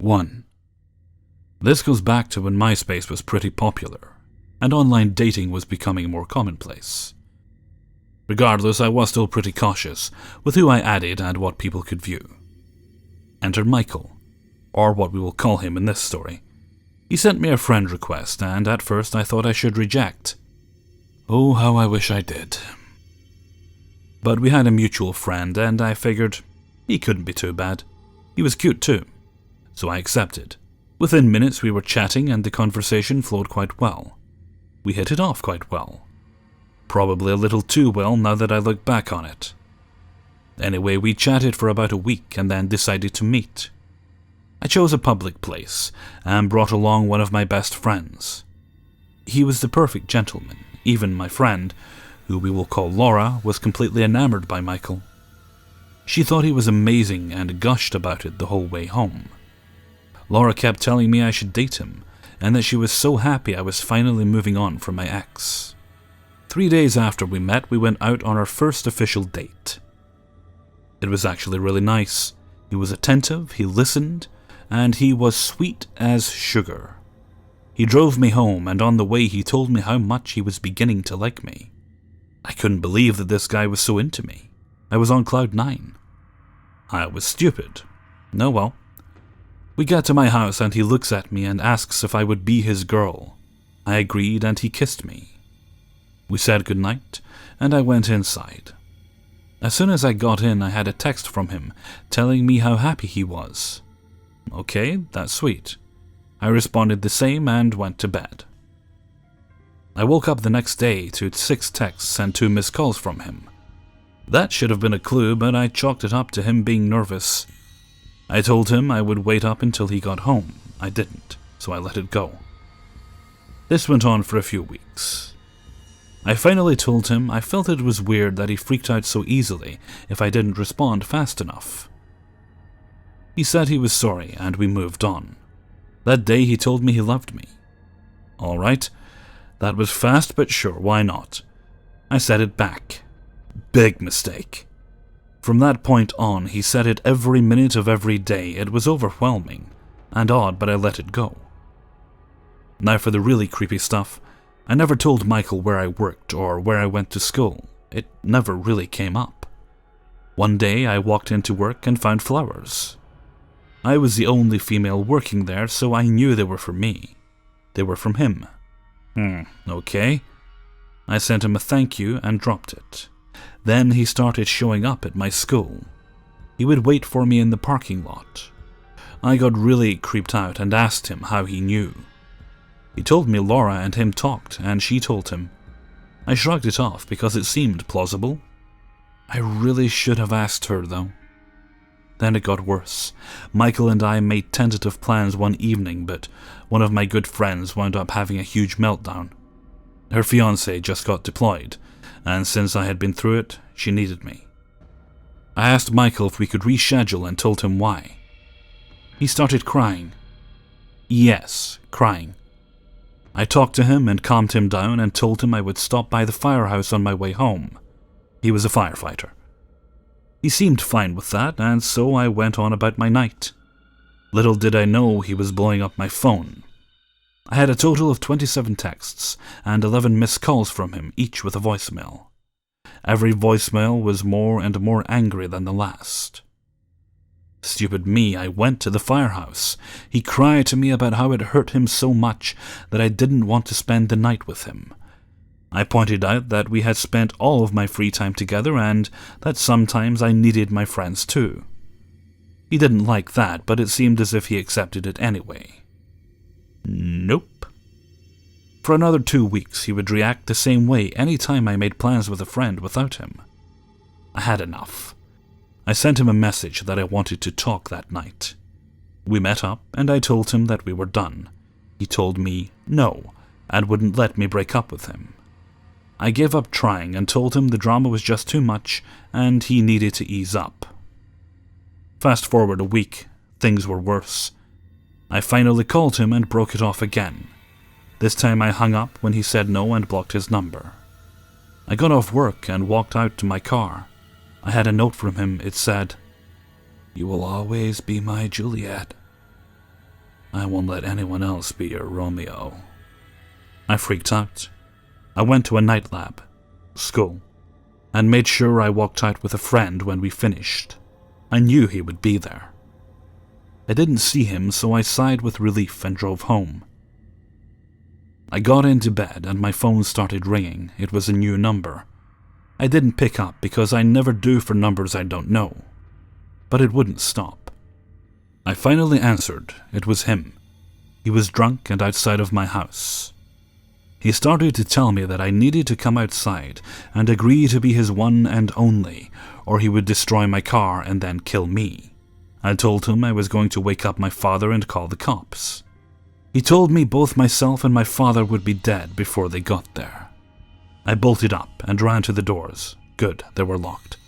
1. This goes back to when MySpace was pretty popular, and online dating was becoming more commonplace. Regardless, I was still pretty cautious with who I added and what people could view. Enter Michael, or what we will call him in this story. He sent me a friend request, and at first I thought I should reject. Oh, how I wish I did. But we had a mutual friend, and I figured he couldn't be too bad. He was cute too, so I accepted. Within minutes we were chatting and the conversation flowed quite well. We hit it off quite well. Probably a little too well now that I look back on it. Anyway, we chatted for about a week and then decided to meet. I chose a public place and brought along one of my best friends. He was the perfect gentleman. Even my friend, who we will call Laura, was completely enamored by Michael. She thought he was amazing and gushed about it the whole way home. Laura kept telling me I should date him, and that she was so happy I was finally moving on from my ex. 3 days after we met, we went out on our first official date. It was actually really nice. He was attentive, he listened, and he was sweet as sugar. He drove me home, and on the way he told me how much he was beginning to like me. I couldn't believe that this guy was so into me. I was on cloud 9. I was stupid. Oh well. We get to my house and he looks at me and asks if I would be his girl. I agreed and he kissed me. We said goodnight, and I went inside. As soon as I got in, I had a text from him telling me how happy he was. Okay, that's sweet. I responded the same and went to bed. I woke up the next day to 6 texts and 2 missed calls from him. That should have been a clue, but I chalked it up to him being nervous. I told him I would wait up until he got home. I didn't, so I let it go. This went on for a few weeks. I finally told him I felt it was weird that he freaked out so easily if I didn't respond fast enough. He said he was sorry, and we moved on. That day he told me he loved me. All right, that was fast but sure, why not? I said it back. Big mistake. From that point on, he said it every minute of every day. It was overwhelming and odd, but I let it go. Now for the really creepy stuff. I never told Michael where I worked or where I went to school. It never really came up. One day I walked into work and found flowers. I was the only female working there, so I knew they were for me. They were from him. Okay. I sent him a thank you and dropped it. Then he started showing up at my school. He would wait for me in the parking lot. I got really creeped out and asked him how he knew. He told me Laura and him talked, and she told him. I shrugged it off because it seemed plausible. I really should have asked her, though. Then it got worse. Michael and I made tentative plans one evening, but one of my good friends wound up having a huge meltdown. Her fiancé just got deployed, and since I had been through it, she needed me. I asked Michael if we could reschedule and told him why. He started crying. Yes, crying. I talked to him and calmed him down and told him I would stop by the firehouse on my way home. He was a firefighter. He seemed fine with that, and so I went on about my night. Little did I know he was blowing up my phone. I had a total of 27 texts and 11 missed calls from him, each with a voicemail. Every voicemail was more and more angry than the last. Stupid me, I went to the firehouse. He cried to me about how it hurt him so much that I didn't want to spend the night with him. I pointed out that we had spent all of my free time together and that sometimes I needed my friends too. He didn't like that, but it seemed as if he accepted it anyway. Nope. For another 2 weeks, he would react the same way any time I made plans with a friend without him. I had enough. I sent him a message that I wanted to talk that night. We met up, and I told him that we were done. He told me no, and wouldn't let me break up with him. I gave up trying and told him the drama was just too much, and he needed to ease up. Fast forward a week, things were worse. I finally called him and broke it off again. This time I hung up when he said no and blocked his number. I got off work and walked out to my car. I had a note from him. It said, "You will always be my Juliet." I won't let anyone else be your Romeo. I freaked out. I went to a night lab, school, and made sure I walked out with a friend when we finished. I knew he would be there. I didn't see him, so I sighed with relief and drove home. I got into bed and my phone started ringing. It was a new number. I didn't pick up because I never do for numbers I don't know. But it wouldn't stop. I finally answered. It was him. He was drunk and outside of my house. He started to tell me that I needed to come outside and agree to be his one and only, or he would destroy my car and then kill me. I told him I was going to wake up my father and call the cops. He told me both myself and my father would be dead before they got there. I bolted up and ran to the doors. Good, they were locked.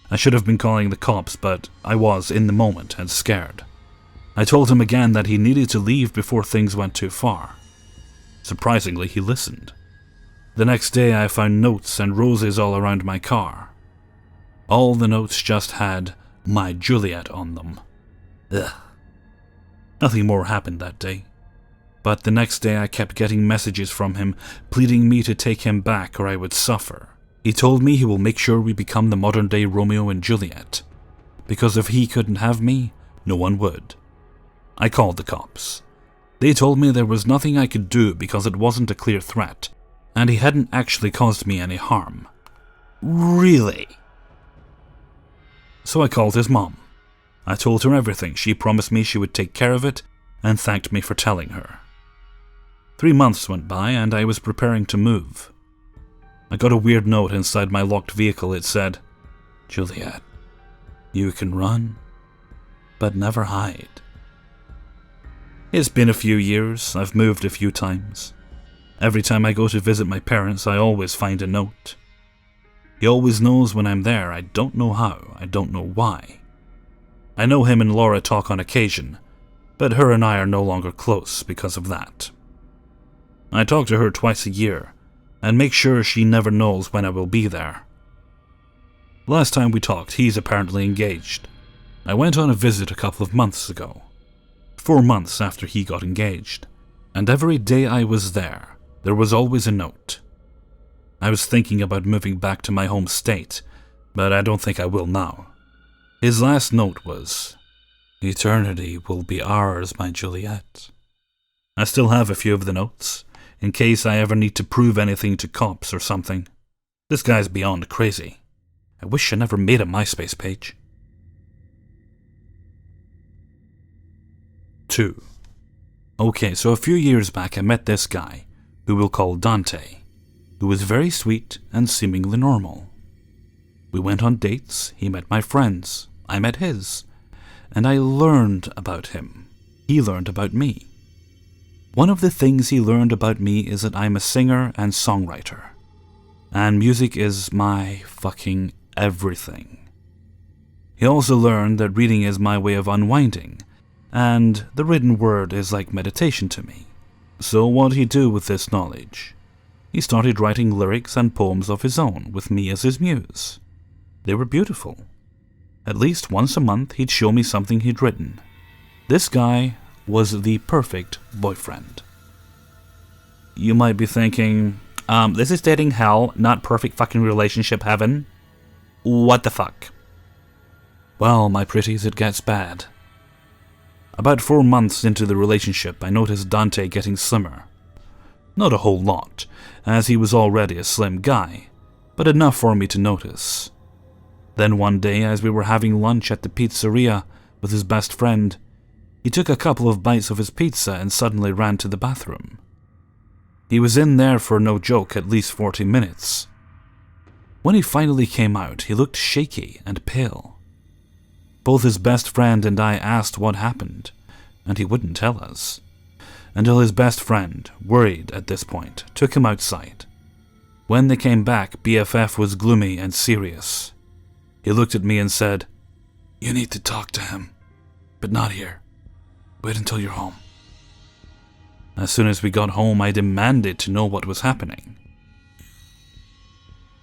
I should have been calling the cops, but I was in the moment and scared. I told him again that he needed to leave before things went too far. Surprisingly, he listened. The next day I found notes and roses all around my car. All the notes just had "My Juliet" on them. Ugh. Nothing more happened that day. But the next day I kept getting messages from him pleading me to take him back or I would suffer. He told me he will make sure we become the modern-day Romeo and Juliet. Because if he couldn't have me, no one would. I called the cops. They told me there was nothing I could do because it wasn't a clear threat, and he hadn't actually caused me any harm. Really? So I called his mom. I told her everything. She promised me she would take care of it and thanked me for telling her. 3 months went by and I was preparing to move. I got a weird note inside my locked vehicle. It said, "Juliet, you can run, but never hide." It's been a few years. I've moved a few times. Every time I go to visit my parents, I always find a note. He always knows when I'm there. I don't know how. I don't know why. I know him and Laura talk on occasion, but her and I are no longer close because of that. I talk to her twice a year, and make sure she never knows when I will be there. Last time we talked, he's apparently engaged. I went on a visit a couple of months ago, 4 months after he got engaged, and every day I was there was always a note. I was thinking about moving back to my home state, but I don't think I will now. His last note was, "Eternity will be ours, my Juliet." I still have a few of the notes, in case I ever need to prove anything to cops or something. This guy's beyond crazy. I wish I never made a MySpace page. 2. Okay, so a few years back I met this guy, who we'll call Dante, who was very sweet and seemingly normal. We went on dates, he met my friends, I met his, and I learned about him. He learned about me. One of the things he learned about me is that I'm a singer and songwriter, and music is my fucking everything. He also learned that reading is my way of unwinding, and the written word is like meditation to me. So what'd he do with this knowledge? He started writing lyrics and poems of his own with me as his muse. They were beautiful. At least once a month he'd show me something he'd written. This guy was the perfect boyfriend. You might be thinking, this is dating hell, not perfect fucking relationship heaven. What the fuck? Well, my pretties, it gets bad. About 4 months into the relationship, I noticed Dante getting slimmer. Not a whole lot, as he was already a slim guy, but enough for me to notice. Then one day, as we were having lunch at the pizzeria with his best friend, he took a couple of bites of his pizza and suddenly ran to the bathroom. He was in there for, no joke, at least 40 minutes. When he finally came out, he looked shaky and pale. Both his best friend and I asked what happened, and he wouldn't tell us, until his best friend, worried at this point, took him outside. When they came back, BFF was gloomy and serious. He looked at me and said, "You need to talk to him, but not here. Wait until you're home." As soon as we got home, I demanded to know what was happening.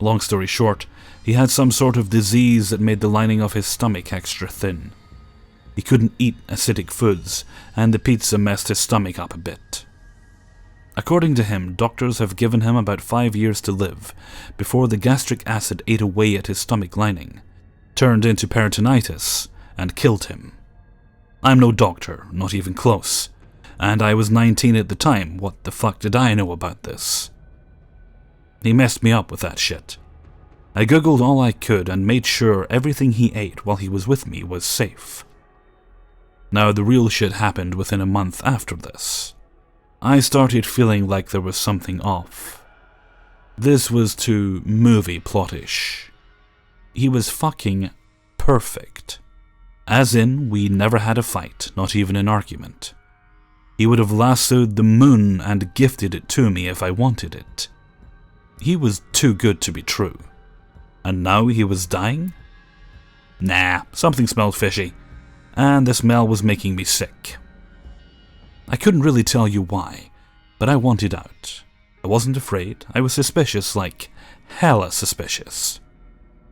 Long story short, he had some sort of disease that made the lining of his stomach extra thin. He couldn't eat acidic foods, and the pizza messed his stomach up a bit. According to him, doctors have given him about 5 years to live before the gastric acid ate away at his stomach lining, turned into peritonitis, and killed him. I'm no doctor, not even close, and I was 19 at the time. What the fuck did I know about this? He messed me up with that shit. I googled all I could and made sure everything he ate while he was with me was safe. Now, the real shit happened within a month after this. I started feeling like there was something off. This was too movie plottish. He was fucking perfect. As in, we never had a fight, not even an argument. He would have lassoed the moon and gifted it to me if I wanted it. He was too good to be true. And now he was dying? Nah, something smelled fishy, and the smell was making me sick. I couldn't really tell you why, but I wanted out. I wasn't afraid, I was suspicious, like hella suspicious.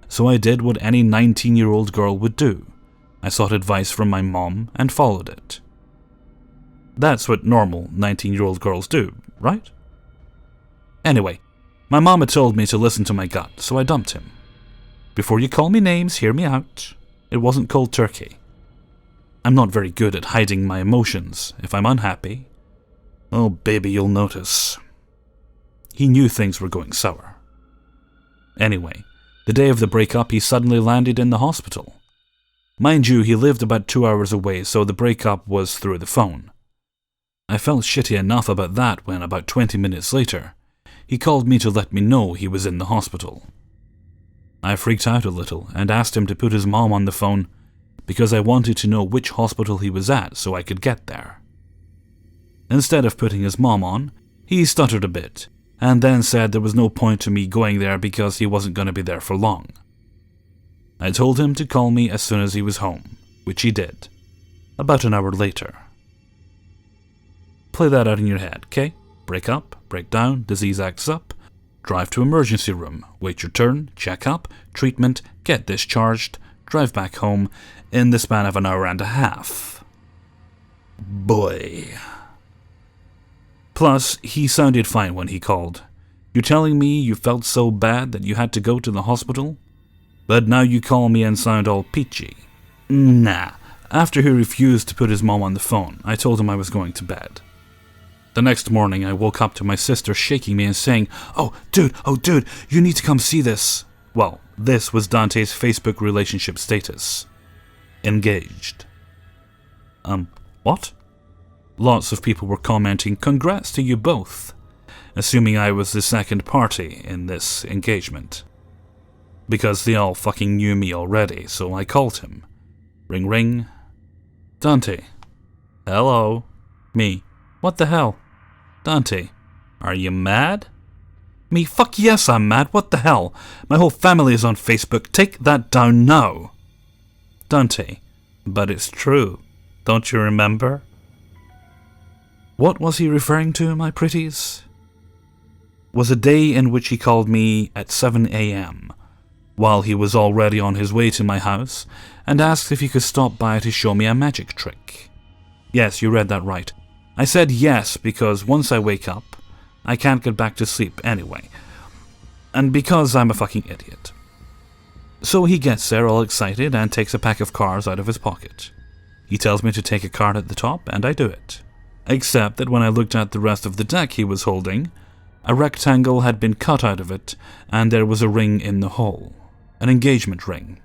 So I did what any 19-year-old girl would do. I sought advice from my mom and followed it. That's what normal 19-year-old girls do, right? Anyway, my mom had told me to listen to my gut, so I dumped him. Before you call me names, hear me out. It wasn't cold turkey. I'm not very good at hiding my emotions. If I'm unhappy, oh baby, you'll notice. He knew things were going sour. Anyway, the day of the breakup, he suddenly landed in the hospital. Mind you, he lived about 2 hours away, so the breakup was through the phone. I felt shitty enough about that when, about 20 minutes later, he called me to let me know he was in the hospital. I freaked out a little and asked him to put his mom on the phone because I wanted to know which hospital he was at so I could get there. Instead of putting his mom on, he stuttered a bit and then said there was no point to me going there because he wasn't going to be there for long. I told him to call me as soon as he was home, which he did, about an hour later. Play that out in your head, okay? Break up, break down, disease acts up, drive to emergency room, wait your turn, check up, treatment, get discharged, drive back home in the span of an hour and a half. Boy. Plus, he sounded fine when he called. You're telling me you felt so bad that you had to go to the hospital? But now you call me and sound all peachy. Nah. After he refused to put his mom on the phone, I told him I was going to bed. The next morning, I woke up to my sister shaking me and saying, oh dude, you need to come see this. Well, this was Dante's Facebook relationship status. Engaged. What? Lots of people were commenting, congrats to you both, assuming I was the second party in this engagement. Because they all fucking knew me already, so I called him. Ring ring. Dante. Hello. Me. What the hell? Dante. Are you mad? Me. Fuck yes, I'm mad. What the hell? My whole family is on Facebook. Take that down now. Dante. But it's true. Don't you remember? What was he referring to, my pretties? Was a day in which he called me at 7 a.m. while he was already on his way to my house and asked if he could stop by to show me a magic trick. Yes, you read that right. I said yes because once I wake up, I can't get back to sleep anyway. And because I'm a fucking idiot. So he gets there all excited and takes a pack of cards out of his pocket. He tells me to take a card at the top, and I do it. Except that when I looked at the rest of the deck he was holding, a rectangle had been cut out of it, and there was a ring in the hole. An engagement ring.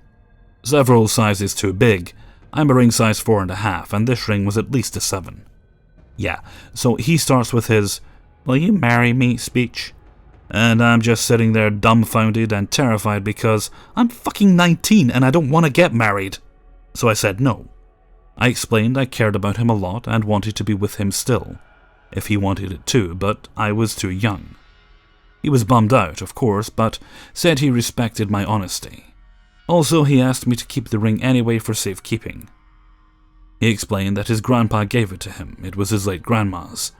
Several sizes too big. I'm a ring size 4.5, and this ring was at least a 7. Yeah, so he starts with his, will you marry me speech? And I'm just sitting there dumbfounded and terrified because I'm fucking 19 and I don't want to get married. So I said no. I explained I cared about him a lot and wanted to be with him still, if he wanted it too, but I was too young. He was bummed out, of course, but said he respected my honesty. Also, he asked me to keep the ring anyway for safekeeping. He explained that his grandpa gave it to him, it was his late grandma's,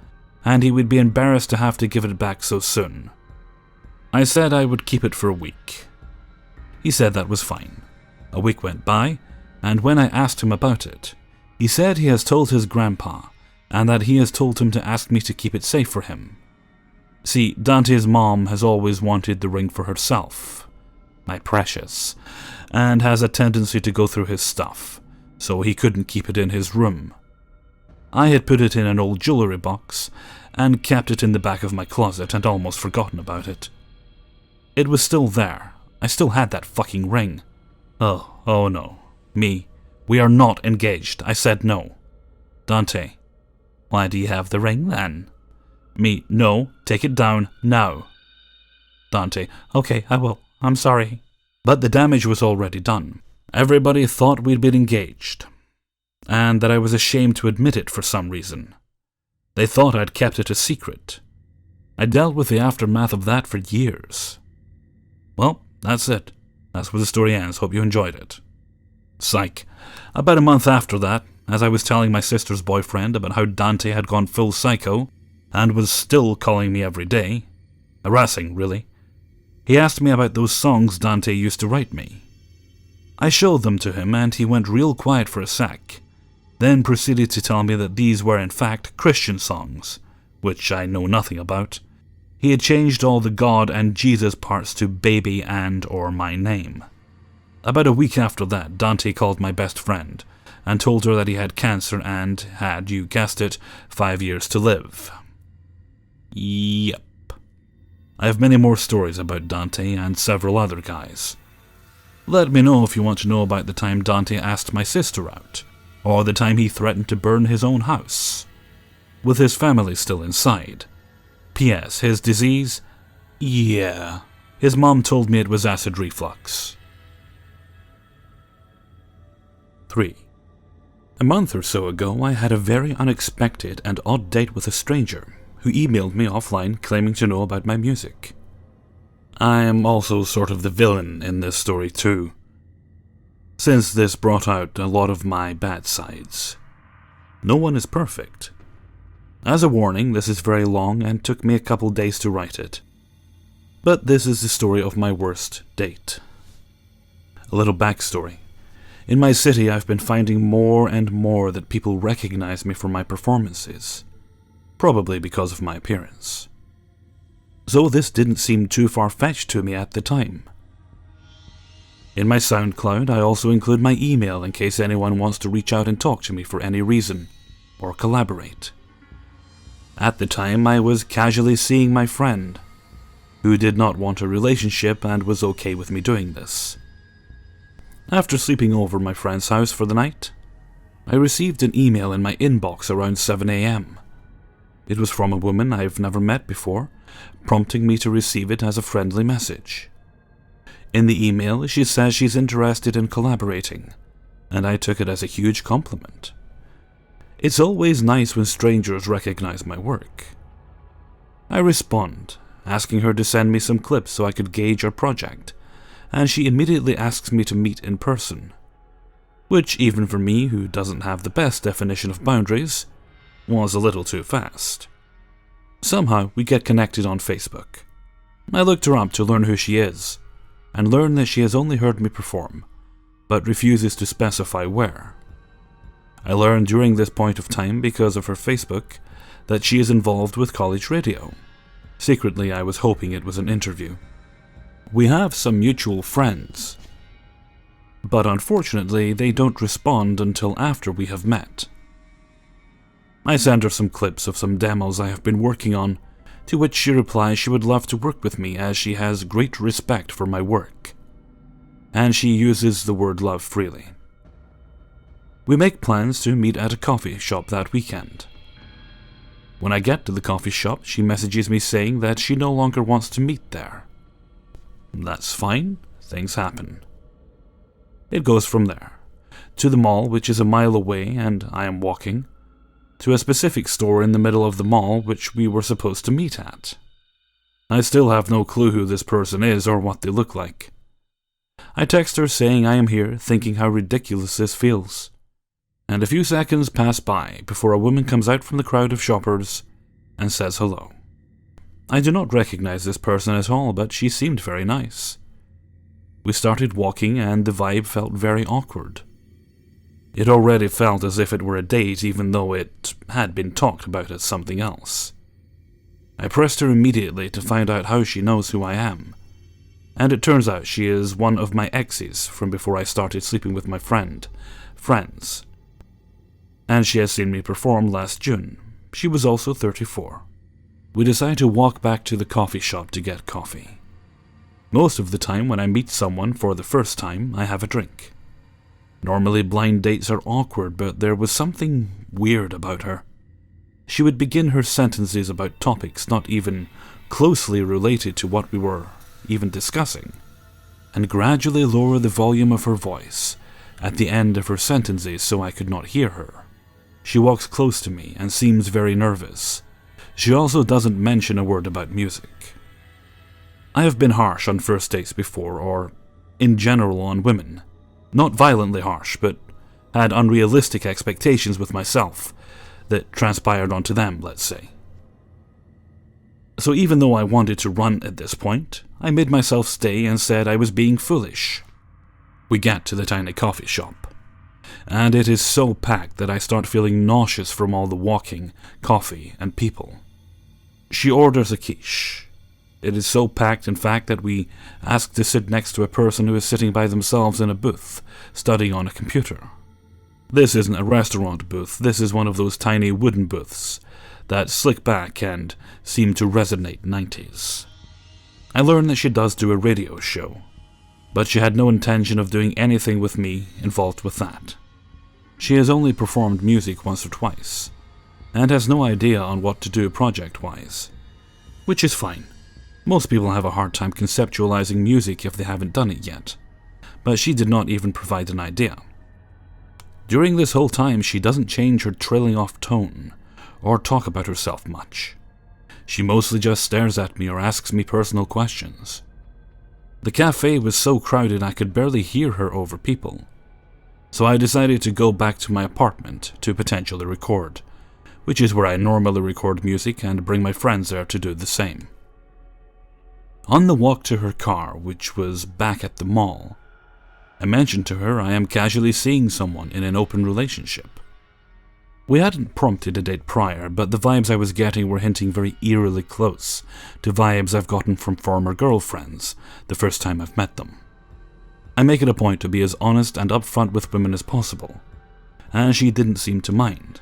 and he would be embarrassed to have to give it back so soon. I said I would keep it for a week. He said that was fine. A week went by, and when I asked him about it, He said he has told his grandpa, and that he has told him to ask me to keep it safe for him. See, Dante's mom has always wanted the ring for herself, my precious, and has a tendency to go through his stuff, so he couldn't keep it in his room. I had put it in an old jewelry box, and kept it in the back of my closet and almost forgotten about it. It was still there. I still had that fucking ring. Oh no. Me. We are not engaged. I said no. Dante. Why do you have the ring then? Me. No. Take it down now. Dante. Okay, I will. I'm sorry. But the damage was already done. Everybody thought we'd been engaged, and that I was ashamed to admit it for some reason. They thought I'd kept it a secret. I dealt with the aftermath of that for years. Well, that's it. That's where the story ends. Hope you enjoyed it. Psych. About a month after that, as I was telling my sister's boyfriend about how Dante had gone full psycho and was still calling me every day, harassing, really, he asked me about those songs Dante used to write me. I showed them to him and he went real quiet for a sec, then proceeded to tell me that these were in fact Christian songs, which I know nothing about. He had changed all the God and Jesus parts to baby and or my name. About a week after that, Dante called my best friend and told her that he had cancer and had, you guessed it, 5 years to live. Yep. I have many more stories about Dante and several other guys. Let me know if you want to know about the time Dante asked my sister out, or the time he threatened to burn his own house, with his family still inside. P.S. His disease? Yeah. His mom told me it was acid reflux. 3. A month or so ago, I had a very unexpected and odd date with a stranger who emailed me offline claiming to know about my music. I am also sort of the villain in this story too, since this brought out a lot of my bad sides. No one is perfect. As a warning, this is very long and took me a couple days to write it. But this is the story of my worst date. A little backstory. In my city, I've been finding more and more that people recognize me for my performances, probably because of my appearance. So this didn't seem too far-fetched to me at the time. In my SoundCloud, I also include my email in case anyone wants to reach out and talk to me for any reason, or collaborate. At the time, I was casually seeing my friend, who did not want a relationship and was okay with me doing this. After sleeping over my friend's house for the night, I received an email in my inbox around 7 a.m. It was from a woman I've never met before, prompting me to receive it as a friendly message. In the email, she says she's interested in collaborating, and I took it as a huge compliment. It's always nice when strangers recognize my work. I respond, asking her to send me some clips so I could gauge our project, and she immediately asks me to meet in person, which even for me, who doesn't have the best definition of boundaries, was a little too fast. Somehow, we get connected on Facebook. I looked her up to learn who she is, and learn that she has only heard me perform, but refuses to specify where. I learned during this point of time, because of her Facebook, that she is involved with college radio. Secretly, I was hoping it was an interview. We have some mutual friends, but unfortunately, they don't respond until after we have met. I send her some clips of some demos I have been working on, to which she replies she would love to work with me as she has great respect for my work, and she uses the word love freely. We make plans to meet at a coffee shop that weekend. When I get to the coffee shop, she messages me saying that she no longer wants to meet there. That's fine, things happen. It goes from there, to the mall, which is a mile away and I am walking, to a specific store in the middle of the mall which we were supposed to meet at. I still have no clue who this person is or what they look like. I text her saying I am here, thinking how ridiculous this feels. And a few seconds pass by before a woman comes out from the crowd of shoppers and says hello. I do not recognize this person at all, but she seemed very nice. We started walking and the vibe felt very awkward. It already felt as if it were a date, even though it had been talked about as something else. I pressed her immediately to find out how she knows who I am, and it turns out she is one of my exes from before I started sleeping with my friends, and she has seen me perform last June. She was also 34. We decided to walk back to the coffee shop to get coffee. Most of the time when I meet someone for the first time, I have a drink. Normally blind dates are awkward, but there was something weird about her. She would begin her sentences about topics not even closely related to what we were even discussing, and gradually lower the volume of her voice at the end of her sentences so I could not hear her. She walks close to me and seems very nervous. She also doesn't mention a word about music. I have been harsh on first dates before, or in general on women. Not violently harsh, but had unrealistic expectations with myself that transpired onto them, let's say. So even though I wanted to run at this point, I made myself stay and said I was being foolish. We get to the tiny coffee shop, and it is so packed that I start feeling nauseous from all the walking, coffee, and people. She orders a quiche. It is so packed, in fact, that we ask to sit next to a person who is sitting by themselves in a booth, studying on a computer. This isn't a restaurant booth, this is one of those tiny wooden booths that slick back and seem to resonate 90s. I learned that she does do a radio show, but she had no intention of doing anything with me involved with that. She has only performed music once or twice, and has no idea on what to do project-wise, which is fine. Most people have a hard time conceptualizing music if they haven't done it yet, but she did not even provide an idea. During this whole time, she doesn't change her trailing off tone or talk about herself much. She mostly just stares at me or asks me personal questions. The cafe was so crowded I could barely hear her over people, so I decided to go back to my apartment to potentially record, which is where I normally record music and bring my friends there to do the same. On the walk to her car, which was back at the mall, I mentioned to her I am casually seeing someone in an open relationship. We hadn't prompted a date prior, but the vibes I was getting were hinting very eerily close to vibes I've gotten from former girlfriends the first time I've met them. I make it a point to be as honest and upfront with women as possible, and she didn't seem to mind.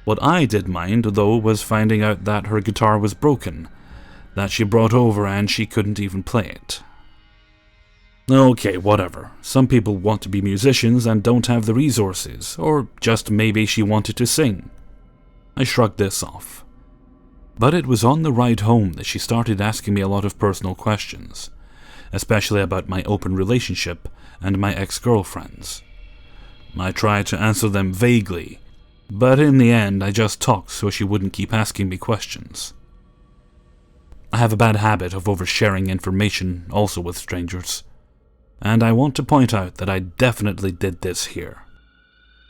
What I did mind, though, was finding out that her guitar was broken, that she brought over and she couldn't even play it. Okay, whatever. Some people want to be musicians and don't have the resources, or just maybe she wanted to sing. I shrugged this off. But it was on the ride home that she started asking me a lot of personal questions, especially about my open relationship and my ex-girlfriends. I tried to answer them vaguely, but in the end I just talked so she wouldn't keep asking me questions. I have a bad habit of oversharing information also with strangers, and I want to point out that I definitely did this here.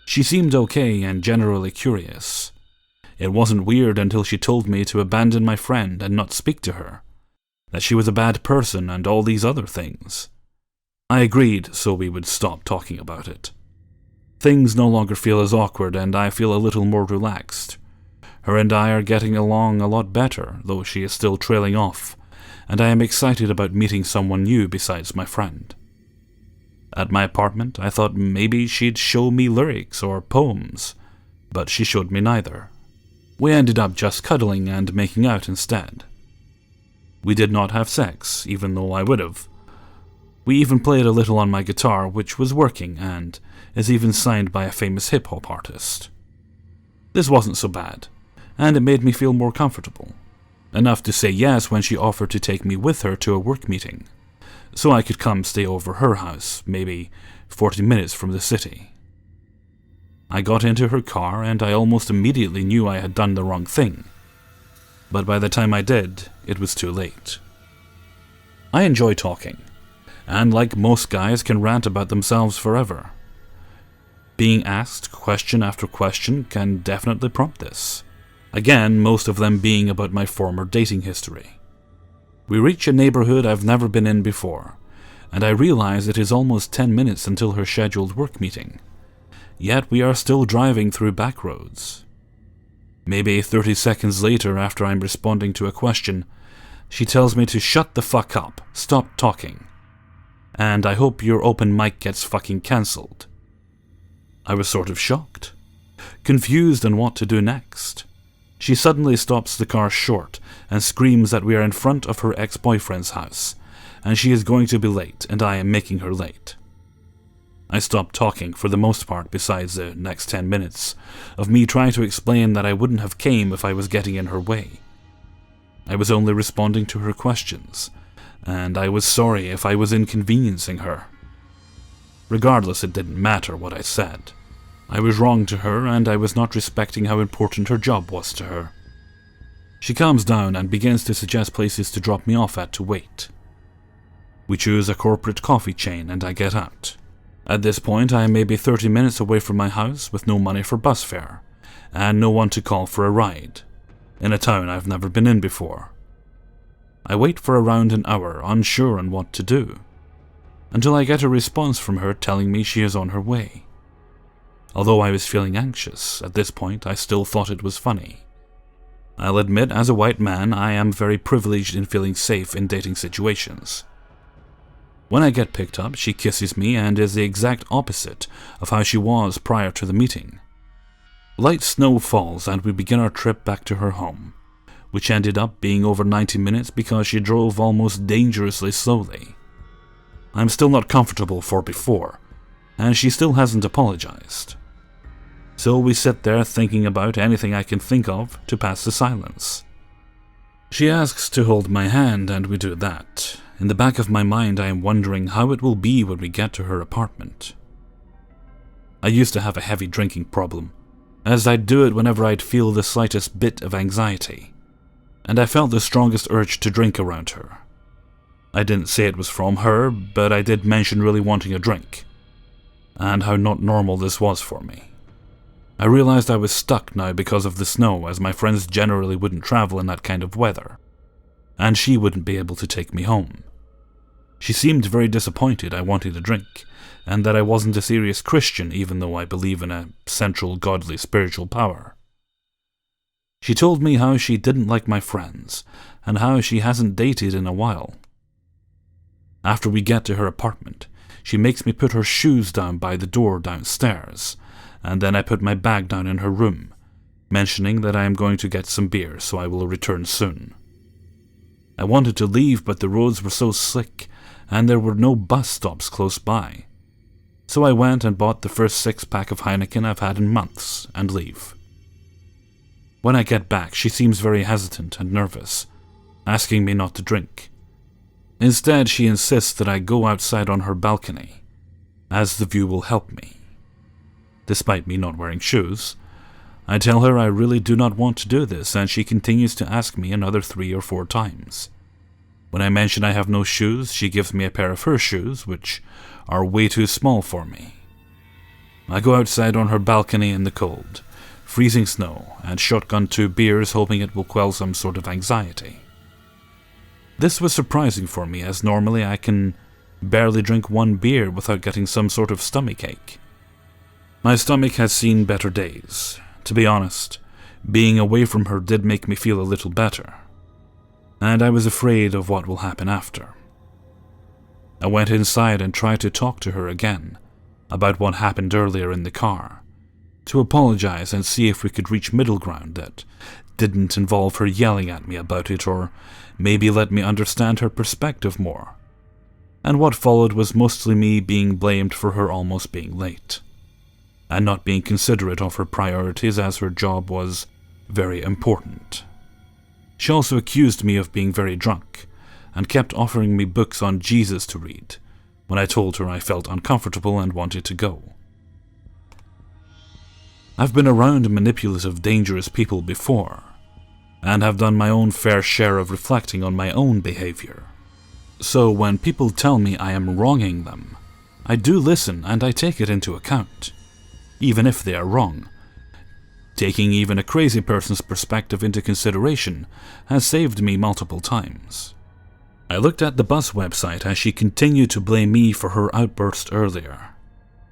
She seemed okay and generally curious. It wasn't weird until she told me to abandon my friend and not speak to her, that she was a bad person and all these other things. I agreed so we would stop talking about it. Things no longer feel as awkward and I feel a little more relaxed. Her and I are getting along a lot better, though she is still trailing off, and I am excited about meeting someone new besides my friend. At my apartment, I thought maybe she'd show me lyrics or poems, but she showed me neither. We ended up just cuddling and making out instead. We did not have sex, even though I would have. We even played a little on my guitar, which was working and is even signed by a famous hip-hop artist. This wasn't so bad, and it made me feel more comfortable. Enough to say yes when she offered to take me with her to a work meeting, so I could come stay over her house, maybe 40 minutes from the city. I got into her car and I almost immediately knew I had done the wrong thing, but by the time I did, it was too late. I enjoy talking, and like most guys can rant about themselves forever. Being asked question after question can definitely prompt this. Again, most of them being about my former dating history. We reach a neighborhood I've never been in before, and I realize it is almost 10 minutes until her scheduled work meeting. yet we are still driving through back roads. Maybe 30 seconds later, after I'm responding to a question, she tells me to shut the fuck up, stop talking, and I hope your open mic gets fucking cancelled. I was sort of shocked, confused on what to do next. She suddenly stops the car short and screams that we are in front of her ex-boyfriend's house, and she is going to be late, and I am making her late. I stopped talking for the most part, besides the next 10 minutes of me trying to explain that I wouldn't have came if I was getting in her way. I was only responding to her questions, and I was sorry if I was inconveniencing her. Regardless, it didn't matter what I said. I was wrong to her, and I was not respecting how important her job was to her. She calms down and begins to suggest places to drop me off at to wait. We choose a corporate coffee chain, and I get out. At this point, I am maybe 30 minutes away from my house with no money for bus fare, and no one to call for a ride, in a town I've never been in before. I wait for around an hour, unsure on what to do, until I get a response from her telling me she is on her way. Although I was feeling anxious, at this point I still thought it was funny. I'll admit, as a white man, I am very privileged in feeling safe in dating situations. When I get picked up, she kisses me and is the exact opposite of how she was prior to the meeting. Light snow falls and we begin our trip back to her home, which ended up being over 90 minutes because she drove almost dangerously slowly. I'm still not comfortable for before, and she still hasn't apologized. So we sit there thinking about anything I can think of to pass the silence. She asks to hold my hand, and we do that. In the back of my mind, I am wondering how it will be when we get to her apartment. I used to have a heavy drinking problem, as I'd do it whenever I'd feel the slightest bit of anxiety, and I felt the strongest urge to drink around her. I didn't say it was from her, but I did mention really wanting a drink, and how not normal this was for me. I realized I was stuck now because of the snow, as my friends generally wouldn't travel in that kind of weather, and she wouldn't be able to take me home. She seemed very disappointed I wanted a drink, and that I wasn't a serious Christian even though I believe in a central godly spiritual power. She told me how she didn't like my friends, and how she hasn't dated in a while. After we get to her apartment, she makes me put her shoes down by the door downstairs, and then I put my bag down in her room, mentioning that I am going to get some beer, so I will return soon. I wanted to leave, but the roads were so slick, and there were no bus stops close by. So I went and bought the first 6-pack of Heineken I've had in months, and leave. When I get back, she seems very hesitant and nervous, asking me not to drink. Instead, she insists that I go outside on her balcony, as the view will help me. Despite me not wearing shoes, I tell her I really do not want to do this, and she continues to ask me another 3 or 4 times. When I mention I have no shoes, she gives me a pair of her shoes, which are way too small for me. I go outside on her balcony in the cold, freezing snow, and shotgun 2 beers, hoping it will quell some sort of anxiety. This was surprising for me, as normally I can barely drink 1 beer without getting some sort of stomachache. My stomach has seen better days. To be honest, being away from her did make me feel a little better, and I was afraid of what will happen after. I went inside and tried to talk to her again about what happened earlier in the car, to apologize and see if we could reach middle ground that didn't involve her yelling at me about it, or maybe let me understand her perspective more. And what followed was mostly me being blamed for her almost being late, and not being considerate of her priorities, as her job was very important. She also accused me of being very drunk, and kept offering me books on Jesus to read, when I told her I felt uncomfortable and wanted to go. I've been around manipulative, dangerous people before, and have done my own fair share of reflecting on my own behavior. So when people tell me I am wronging them, I do listen and I take it into account, even if they are wrong. Taking even a crazy person's perspective into consideration has saved me multiple times. I looked at the bus website as she continued to blame me for her outburst earlier.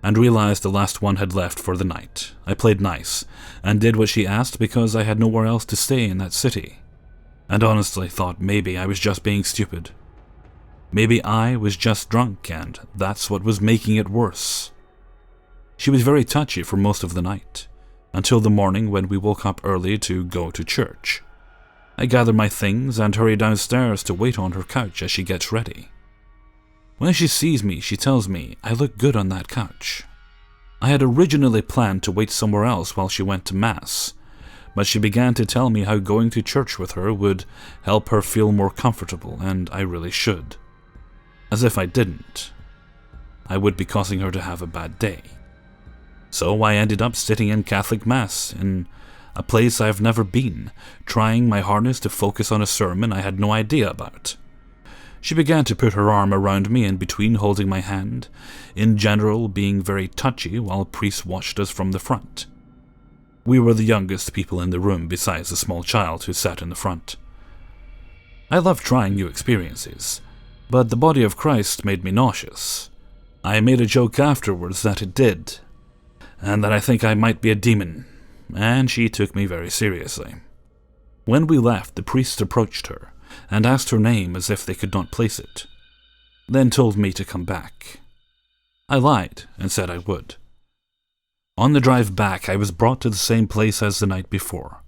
and realized the last one had left for the night. I played nice, and did what she asked because I had nowhere else to stay in that city, and honestly thought maybe I was just being stupid. Maybe I was just drunk, and that's what was making it worse. She was very touchy for most of the night, until the morning when we woke up early to go to church. I gather my things and hurry downstairs to wait on her couch as she gets ready. When she sees me, she tells me I look good on that couch. I had originally planned to wait somewhere else while she went to Mass, but she began to tell me how going to church with her would help her feel more comfortable, and I really should. As if I didn't, I would be causing her to have a bad day. So I ended up sitting in Catholic Mass in a place I've never been, trying my hardest to focus on a sermon I had no idea about. She began to put her arm around me in between, holding my hand, in general being very touchy while priests watched us from the front. We were the youngest people in the room besides a small child who sat in the front. I love trying new experiences, but the body of Christ made me nauseous. I made a joke afterwards that it did, and that I think I might be a demon, and she took me very seriously. When we left, the priest approached her and asked her name as if they could not place it, then told me to come back. I lied and said I would. On the drive back, I was brought to the same place as the night before.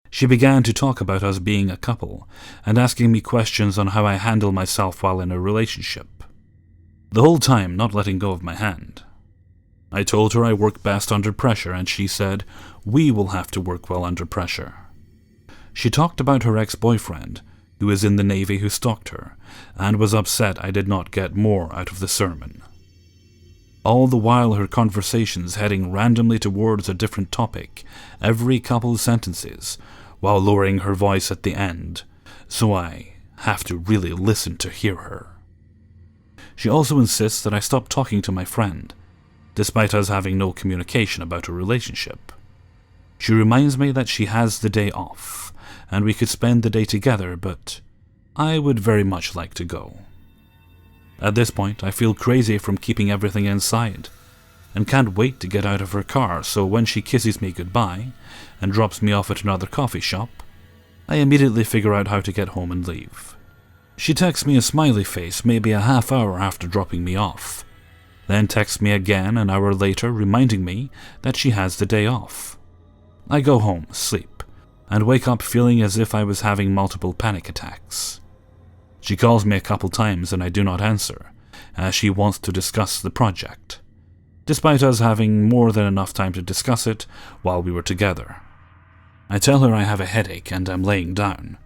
She began to talk about us being a couple and asking me questions on how I handle myself while in a relationship, the whole time not letting go of my hand. I told her I work best under pressure, and she said, we will have to work well under pressure. She talked about her ex-boyfriend, who was in the Navy, who stalked her, and was upset I did not get more out of the sermon. All the while her conversations heading randomly towards a different topic every couple of sentences, while lowering her voice at the end, so I have to really listen to hear her. She also insists that I stop talking to my friend, despite us having no communication about a relationship. She reminds me that she has the day off, and we could spend the day together, but I would very much like to go. At this point, I feel crazy from keeping everything inside, and can't wait to get out of her car, so when she kisses me goodbye and drops me off at another coffee shop, I immediately figure out how to get home and leave. She texts me a smiley face maybe a half hour after dropping me off, then texts me again an hour later reminding me that she has the day off. I go home, sleep, and wake up feeling as if I was having multiple panic attacks. She calls me a couple times and I do not answer, as she wants to discuss the project, despite us having more than enough time to discuss it while we were together. I tell her I have a headache and I'm laying down.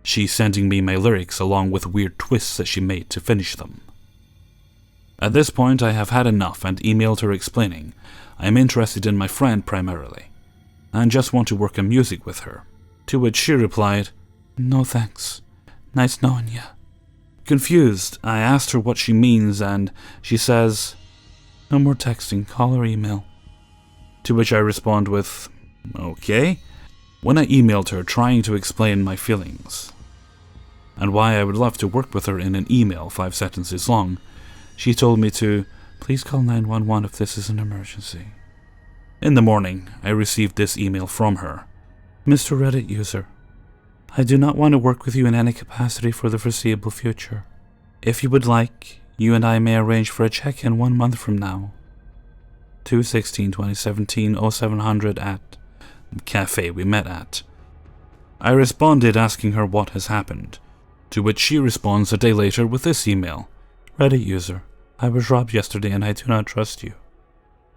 She's sending me my lyrics along with weird twists that she made to finish them. At this point I have had enough and emailed her explaining I am interested in my friend primarily, and just want to work on music with her, to which she replied, "No thanks. Nice knowing ya." Confused, I asked her what she means, and she says, "No more texting, call or email." To which I respond with, "Okay." When I emailed her trying to explain my feelings, and why I would love to work with her in an email 5 sentences long, she told me to, "Please call 911 if this is an emergency." In the morning, I received this email from her. "Mr. Reddit user, I do not want to work with you in any capacity for the foreseeable future. If you would like, you and I may arrange for a check-in 1 month from now. 2/16/2017 0700 at cafe we met at." I responded asking her what has happened, to which she responds a day later with this email. "Reddit user, I was robbed yesterday and I do not trust you.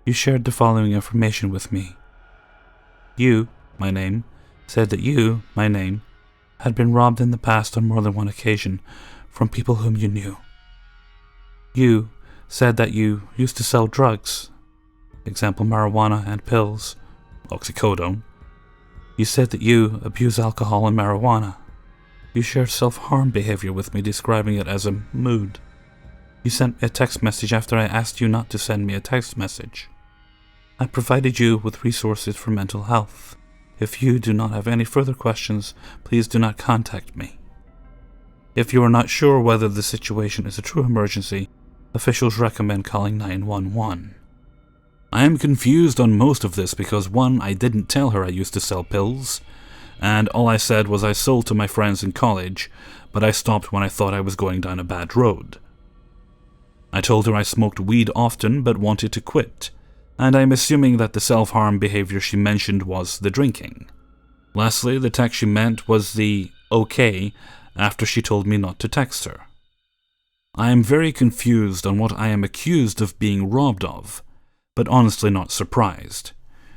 You shared the following information with me. You, my name, said that you, my name, had been robbed in the past on more than one occasion from people whom you knew. You said that you used to sell drugs, example marijuana and pills, oxycodone. You said that you abuse alcohol and marijuana. You shared self-harm behavior with me, describing it as a mood. You sent me a text message after I asked you not to send me a text message. I provided you with resources for mental health. If you do not have any further questions, please do not contact me. If you are not sure whether the situation is a true emergency, officials recommend calling 911. I am confused on most of this because 1, I didn't tell her I used to sell pills, and all I said was I sold to my friends in college, but I stopped when I thought I was going down a bad road. I told her I smoked weed often but wanted to quit, and I'm assuming that the self-harm behavior she mentioned was the drinking. Lastly, the text she meant was the okay after she told me not to text her. I am very confused on what I am accused of being robbed of, but honestly not surprised.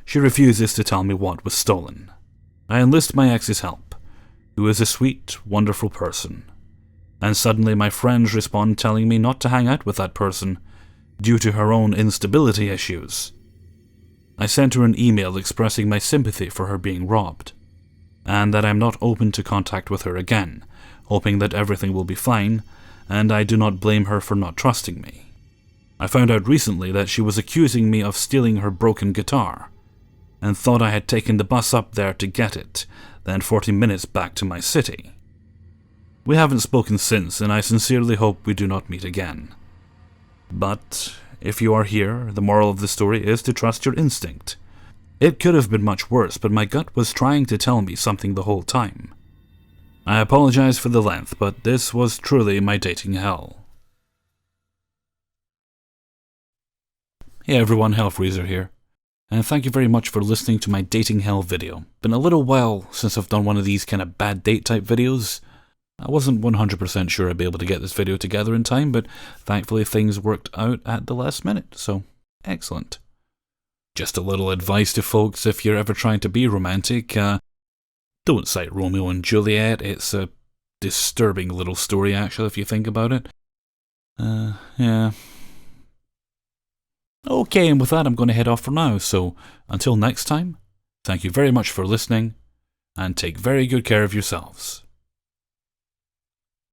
She refuses to tell me what was stolen. I enlist my ex's help, who is a sweet, wonderful person, and suddenly my friends respond telling me not to hang out with that person due to her own instability issues. I sent her an email expressing my sympathy for her being robbed, and that I'm not open to contact with her again, hoping that everything will be fine, and I do not blame her for not trusting me. I found out recently that she was accusing me of stealing her broken guitar, and thought I had taken the bus up there to get it, then 40 minutes back to my city. We haven't spoken since, and I sincerely hope we do not meet again. But if you are here, the moral of the story is to trust your instinct. It could have been much worse, but my gut was trying to tell me something the whole time. I apologize for the length, but this was truly my dating hell. Hey everyone, Hellfreezer here, and thank you very much for listening to my dating hell video. Been a little while since I've done one of these kind of bad date type videos. I wasn't 100% sure I'd be able to get this video together in time, but thankfully things worked out at the last minute, so excellent. Just a little advice to folks if you're ever trying to be romantic, don't cite Romeo and Juliet. It's a disturbing little story actually if you think about it. Yeah. Okay, and with that I'm going to head off for now, so until next time, thank you very much for listening, and take very good care of yourselves.